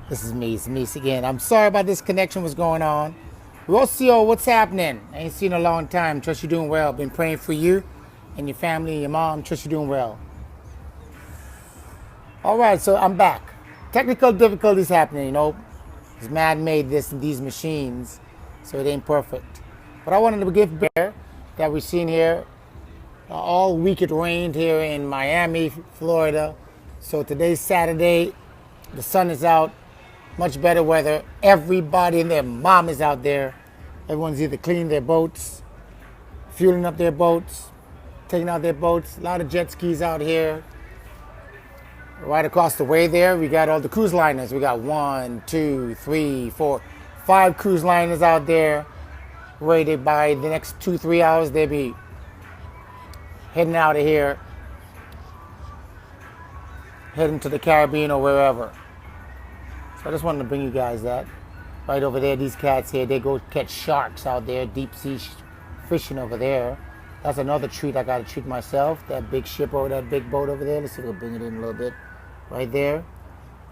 This is me. It's me again. I'm sorry about this connection. What's going on? Rocio, what's happening? I ain't seen you in a long time. Trust you're doing well. Been praying for you and your family and your mom. Trust you're doing well. All right, so I'm back. Technical difficulties happening, It's man-made, these machines, so it ain't perfect. But I wanted to give bear that we've seen here. All week it rained here in Miami, Florida. So today's Saturday. The sun is out. Much better weather. Everybody and their mom is out there. Everyone's either cleaning their boats, fueling up their boats, taking out their boats. A lot of jet skis out here. Right across the way there, we got all the cruise liners. We got 1, 2, 3, 4, 5 cruise liners out there. Ready by the next 2-3 hours, they'll be heading out of here, heading to the Caribbean or wherever. So I just wanted to bring you guys that. Right over there, these cats here, they go catch sharks out there, deep sea fishing over there. That's another treat I got to treat myself. That big ship or that big boat over there. Let's see if we'll bring it in a little bit. Right there,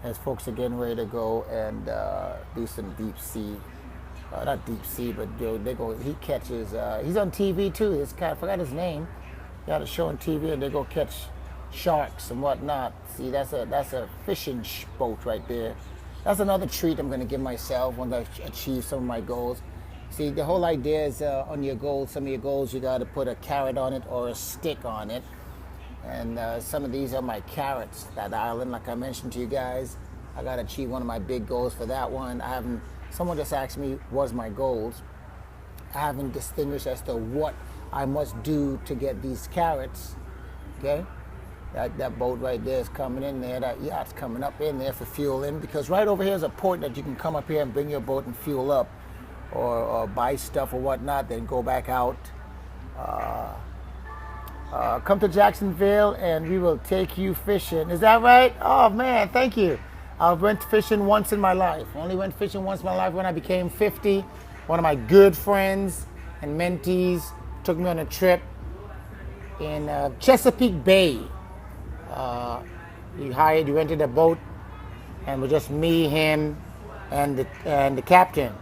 as folks are getting ready to go and do some deep sea. Not deep sea, but they go. He catches. He's on TV too. This guy, I forgot his name. Got a show on TV, and they go catch sharks and whatnot. See, that's a fishing boat right there. That's another treat I'm going to give myself once I achieve some of my goals. See, the whole idea is on your goals, some of your goals, you got to put a carrot on it or a stick on it. And some of these are my carrots, that island, like I mentioned to you guys. I got to achieve one of my big goals for that one. Someone just asked me, what's my goals? I haven't distinguished as to what I must do to get these carrots, okay? That boat right there is coming in there. That yacht's coming up in there for fueling, because right over here is a port that you can come up here and bring your boat and fuel up, or buy stuff or whatnot, then go back out. Come to Jacksonville and we will take you fishing. Is that right? Oh man, thank you. I went fishing once in my life. Only went fishing once in my life when I became 50. One of my good friends and mentees took me on a trip in Chesapeake Bay. He rented a boat, and it was just me, him, and the captain,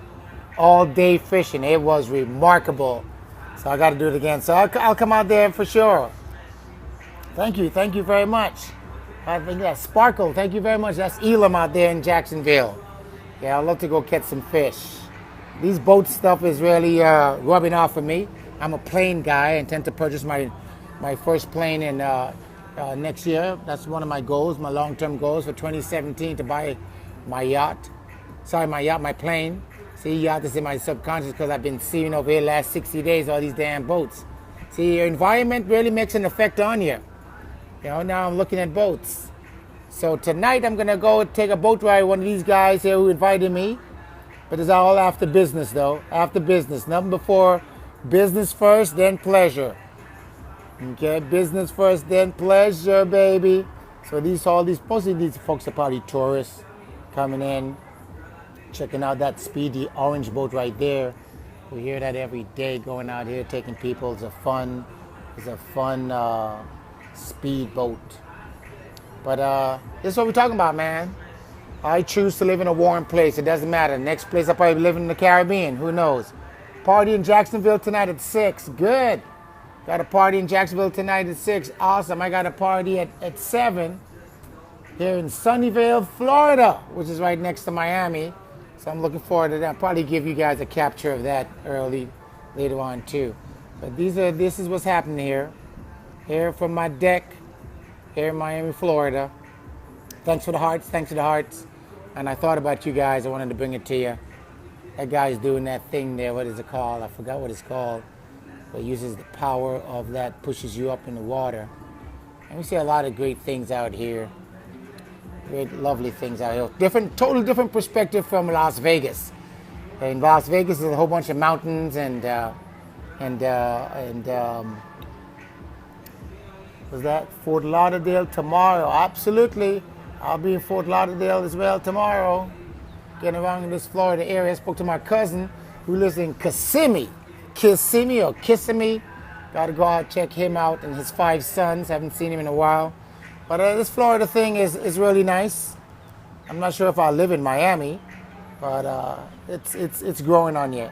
all day fishing. It was remarkable. So I got to do it again. So I'll come out there for sure. Thank you very much. I think that's Sparkle. Thank you very much. That's Elam out there in Jacksonville. Yeah, I'd love to go catch some fish. These boat stuff is really rubbing off for me. I'm a plane guy. I intend to purchase my first plane in next year. That's one of my goals, my long-term goals for 2017, to buy my yacht. Sorry, my plane. See, yacht is in my subconscious because I've been seeing over here the last 60 days all these damn boats. See, your environment really makes an effect on you. Now I'm looking at boats. So tonight I'm going to go take a boat ride with one of these guys here who invited me. But it's all after business, though. After business. Nothing before business first, then pleasure. Okay, business first, then pleasure, baby. So mostly these folks are probably tourists coming in, checking out that speedy orange boat right there. We hear that every day going out here, taking people. It's a fun speed boat. But this is what we're talking about, man. I choose to live in a warm place. It doesn't matter. Next place I'll probably live in the Caribbean. Who knows? Party in Jacksonville tonight at 6. Good. Got a party in Jacksonville tonight at 6. Awesome. I got a party at 7 here in Sunnyvale, Florida, which is right next to Miami. So I'm looking forward to that. I'll probably give you guys a capture of that later on too. But this is what's happening here. Here from my deck, here in Miami, Florida. Thanks for the hearts, And I thought about you guys. I wanted to bring it to you. That guy's doing that thing there. What is it called? I forgot what it's called. But it uses the power of that, pushes you up in the water. And we see a lot of great things out here. Great, lovely things out here. Totally different perspective from Las Vegas. In Las Vegas, there's a whole bunch of mountains and was that Fort Lauderdale tomorrow? Absolutely. I'll be in Fort Lauderdale as well tomorrow. Getting around in this Florida area. I spoke to my cousin who lives in Kissimmee. Kissimmee. Got to go out, check him out and his 5 sons. Haven't seen him in a while. But this Florida thing is really nice. I'm not sure if I'll live in Miami, but it's growing on you.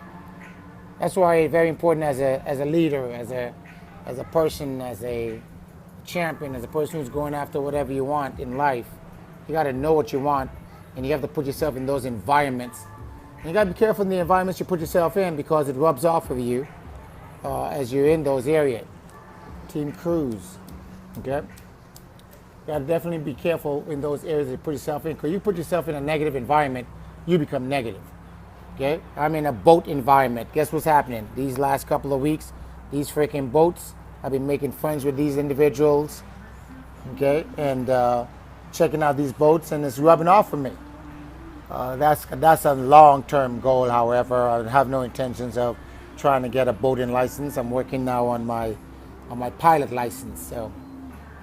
That's why it's very important as a leader, as a person, as a champion, as a person who's going after whatever you want in life. You got to know what you want, and you have to put yourself in those environments. And you got to be careful in the environments you put yourself in because it rubs off of you as you're in those areas. Team Cruise, okay? You got to definitely be careful in those areas that you put yourself in, because you put yourself in a negative environment, you become negative. Okay, I'm in a boat environment. Guess what's happening? These last couple of weeks, these freaking boats, I've been making friends with these individuals, okay, and checking out these boats, and it's rubbing off for me. That's a long-term goal, however. I have no intentions of trying to get a boating license. I'm working now on my pilot license. So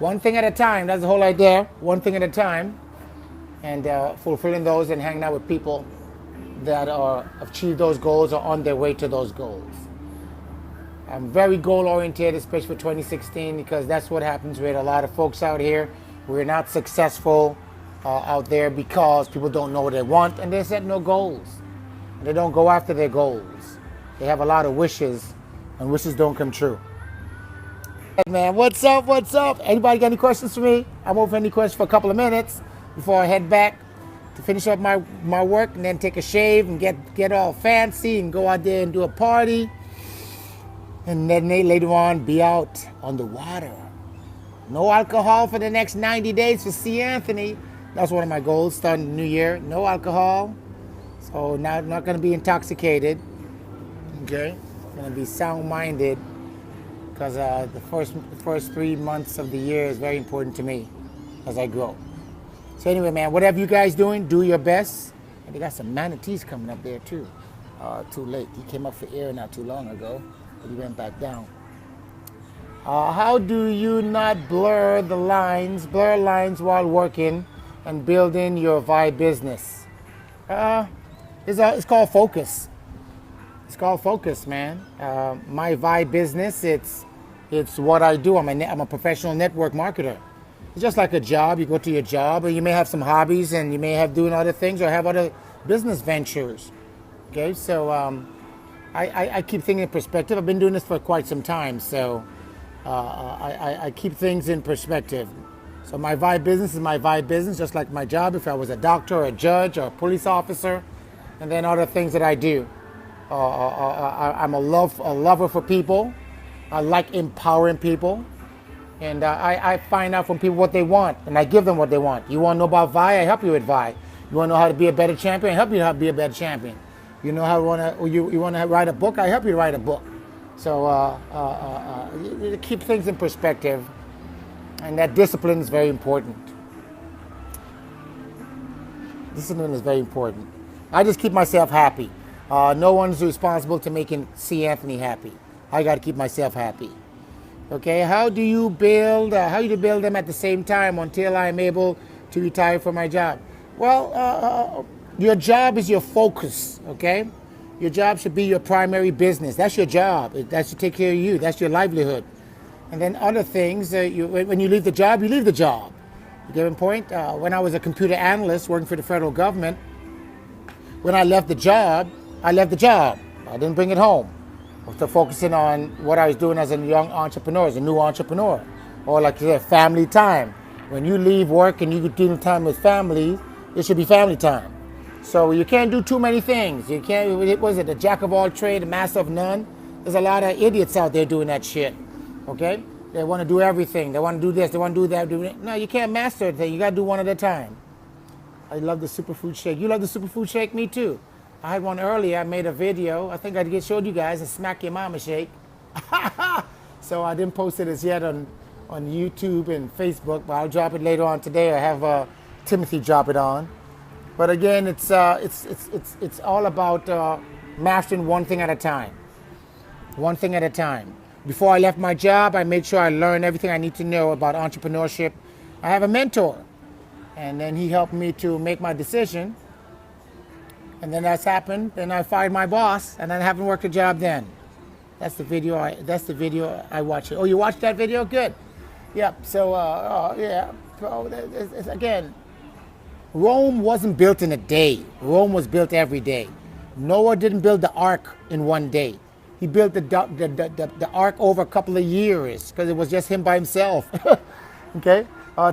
one thing at a time, that's the whole idea. One thing at a time, and fulfilling those and hanging out with people that are achieve those goals or on their way to those goals. I'm very goal oriented, especially for 2016, because that's what happens with a lot of folks out here. We're not successful out there because people don't know what they want and they set no goals. They don't go after their goals. They have a lot of wishes, and wishes don't come true. Hey man, what's up? What's up? Anybody got any questions for me? I'm open for any questions for a couple of minutes before I head back to finish up my work, and then take a shave and get all fancy and go out there and do a party, and then later on be out on the water. No alcohol for the next 90 days for C. Anthony. That's one of my goals starting the new year. No alcohol. So not going to be intoxicated. Okay? Going to be sound-minded, because the first 3 months of the year is very important to me as I grow. So anyway, man, whatever you guys doing, do your best. And they got some manatees coming up there too. Too late. He came up for air not too long ago, but he went back down. How do you not blur lines while working and building your Vibe business? It's called focus. It's called focus, man. My Vibe business, it's what I do. I'm a professional network marketer. It's just like a job. You go to your job, and you may have some hobbies, and you may have doing other things or have other business ventures. Okay, so I keep things in perspective. I've been doing this for quite some time, so I keep things in perspective. So my Vibe business is my Vibe business, just like my job if I was a doctor or a judge or a police officer, and then other things that I do. I'm a lover for people. I like empowering people. And I find out from people what they want, and I give them what they want. You want to know about Vi? I help you with Vi. You want to know how to be a better champion? I help you how to be a better champion. You know how you want to write a book? I help you to write a book. So you keep things in perspective, and that discipline is very important. Discipline is very important. I just keep myself happy. No one's responsible to making C. Anthony happy. I got to keep myself happy. Okay, how do you build them at the same time until I'm able to retire from my job? Well, your job is your focus, okay? Your job should be your primary business. That's your job. That should take care of you. That's your livelihood. And then other things, when you leave the job, you leave the job. You get my point? When I was a computer analyst working for the federal government, when I left the job, I didn't bring it home. To focusing on what I was doing as a young entrepreneur, as a new entrepreneur, or like you said, family time. When you leave work and you do time with family, it should be family time. So you can't do too many things. You can't. Was it a jack of all trades, a master of none? There's a lot of idiots out there doing that shit. Okay, they want to do everything. They want to do this. They want to do that. No, you can't master a thing. You got to do one at a time. I love the superfood shake. You love the superfood shake? Me too. I had one earlier. I made a video. I think I showed you guys a smack your mama shake. So I didn't post it as yet on YouTube and Facebook, but I'll drop it later on today. I have Timothy drop it on. But again, it's all about mastering one thing at a time. One thing at a time. Before I left my job, I made sure I learned everything I need to know about entrepreneurship. I have a mentor, and then he helped me to make my decision. And then that's happened. Then I fired my boss, and I haven't worked a job then. That's the video I watched. Oh, you watched that video? Good. Yep. So yeah. So again, Rome wasn't built in a day. Rome was built every day. Noah didn't build the ark in one day. He built the ark over a couple of years because it was just him by himself. Okay?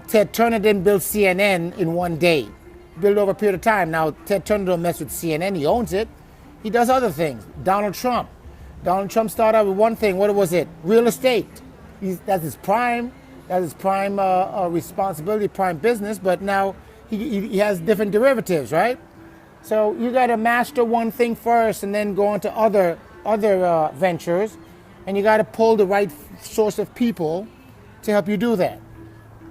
Ted Turner didn't build CNN in one day. He built it over a period of time. Now, Ted Turner don't mess with CNN. He owns it. He does other things. Donald Trump. Donald Trump started out with one thing. What was it? Real estate. That's his prime. That's his prime responsibility, prime business. But now he has different derivatives, right? So you got to master one thing first, and then go on to other ventures, and you got to pull the right source of people to help you do that.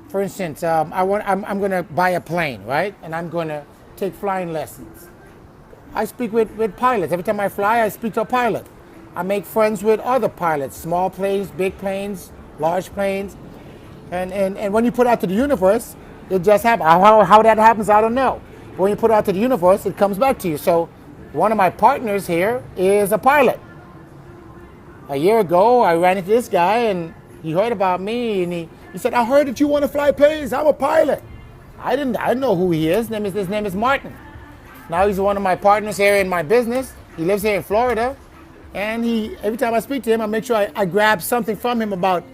For instance, I'm going to buy a plane, right? And I'm going to take flying lessons. I speak with pilots. Every time I fly, I speak to a pilot. I make friends with other pilots, small planes, big planes, large planes. And when you put out to the universe, it just happens. How that happens, I don't know. But when you put it out to the universe, it comes back to you. So one of my partners here is a pilot. A year ago, I ran into this guy, and he heard about me, and he said, I heard that you want to fly planes. I'm a pilot. I didn't know who he is. His name is Martin. Now he's one of my partners here in my business. He lives here in Florida. And every time I speak to him, I make sure I grab something from him about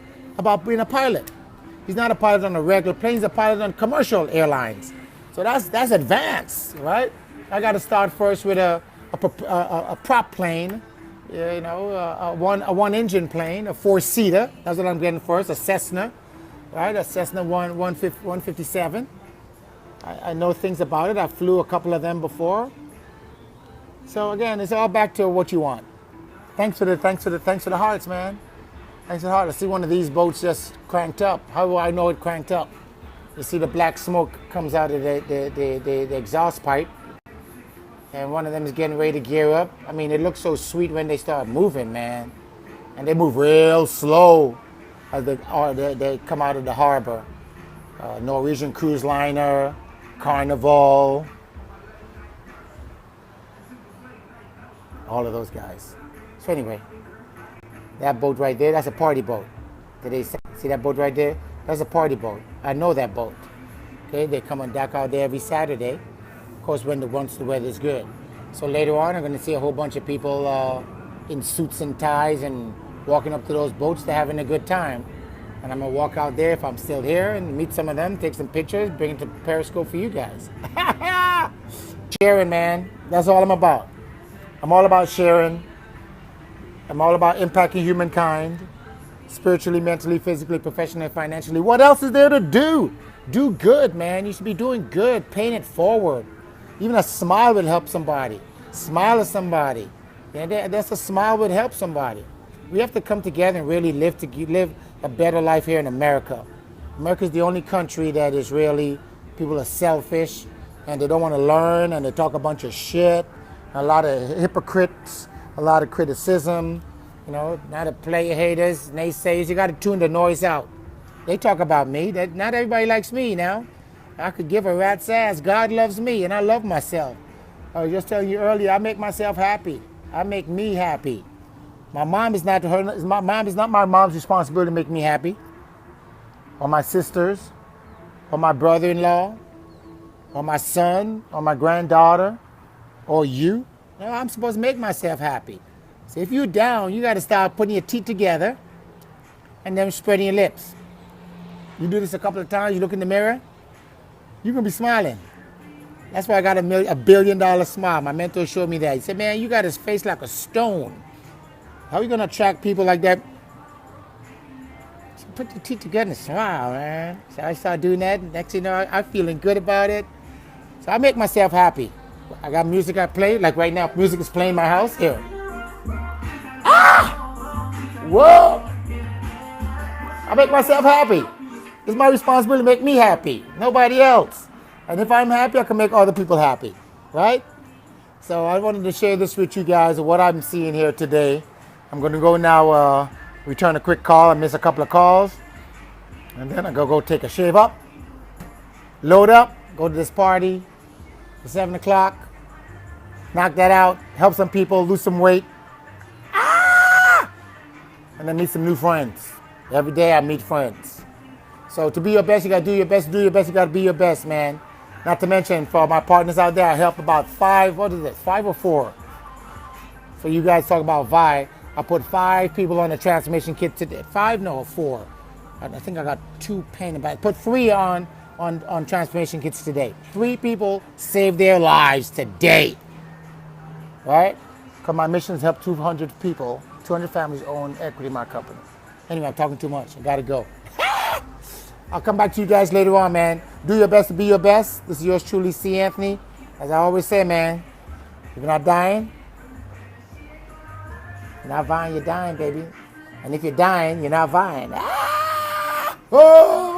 being a pilot. He's not a pilot on a regular plane. He's a pilot on commercial airlines. So that's advanced, right? I got to start first with a prop plane, a one-engine plane, a four-seater. That's what I'm getting first, a Cessna, right? A Cessna 157. I know things about it. I flew a couple of them before. So again, it's all back to what you want. Thanks for the hearts, man. Thanks for the hearts. I see one of these boats just cranked up. How do I know it cranked up? You see the black smoke comes out of the exhaust pipe. And one of them is getting ready to gear up. I mean, it looks so sweet when they start moving, man. And they move real slow as they come out of the harbor. Norwegian Cruise Liner, Carnival, all of those guys. So anyway, that boat right there, that's a party boat. See that boat right there? That's a party boat. I know that boat. Okay, they come and dock out there every Saturday. Of course, once the weather's good. So later on, I'm going to see a whole bunch of people in suits and ties and walking up to those boats. They're having a good time. And I'm going to walk out there if I'm still here and meet some of them, take some pictures, bring it to Periscope for you guys. Sharing, man. That's all I'm about. I'm all about sharing. I'm all about impacting humankind. Spiritually, mentally, physically, professionally, financially. What else is there to do? Do good, man. You should be doing good. Paying it forward. Even a smile would help somebody. Smile at somebody. That's a smile would help somebody. We have to come together and really live a better life here in America. America is the only country that is really, people are selfish and they don't want to learn and they talk a bunch of shit. A lot of hypocrites, a lot of criticism, not a player haters, naysayers. You got to tune the noise out. They talk about me. Not everybody likes me now. I could give a rat's ass. God loves me and I love myself. I was just telling you earlier, I make myself happy. I make me happy. My mom is not my mom's responsibility to make me happy, or my sisters, or my brother-in-law, or my son, or my granddaughter, or you. No, I'm supposed to make myself happy. So if you're down, you got to start putting your teeth together and then spreading your lips. You do this a couple of times, you look in the mirror, you're going to be smiling. That's why I got a billion-dollar smile. My mentor showed me that. He said, man, you got his face like a stone. How are you going to attract people like that? So put your teeth together and smile, man. So I started doing that. Next thing you know, I'm feeling good about it. So I make myself happy. I got music I play. Like right now, music is playing in my house. Here. Ah! Whoa! I make myself happy. It's my responsibility to make me happy. Nobody else. And if I'm happy, I can make other people happy. Right? So I wanted to share this with you guys of what I'm seeing here today. I'm going to go now return a quick call. I missed a couple of calls. And then I'm going to go take a shave up, load up, go to this party at 7 o'clock, knock that out, help some people, lose some weight. Ah! And then meet some new friends. Every day I meet friends. So to be your best, you got to do your best. To do your best, you got to be your best, man. Not to mention, for my partners out there, I help about 5, what is it, 5 or 4? For you guys talk about Vi, I put 5 people on the transformation kit today. 5, no, 4. I think I got 2 pain about it. Put 3 on transformation kits today. 3 people saved their lives today. Right? Because my mission is to help 200 people, 200 families own equity in my company. Anyway, I'm talking too much. I gotta go. I'll come back to you guys later on, man. Do your best to be your best. This is yours truly, C. Anthony. As I always say, man, if you're not dying, you're not vying, you're dying, baby. And if you're dying, you're not vying. Ah! Oh!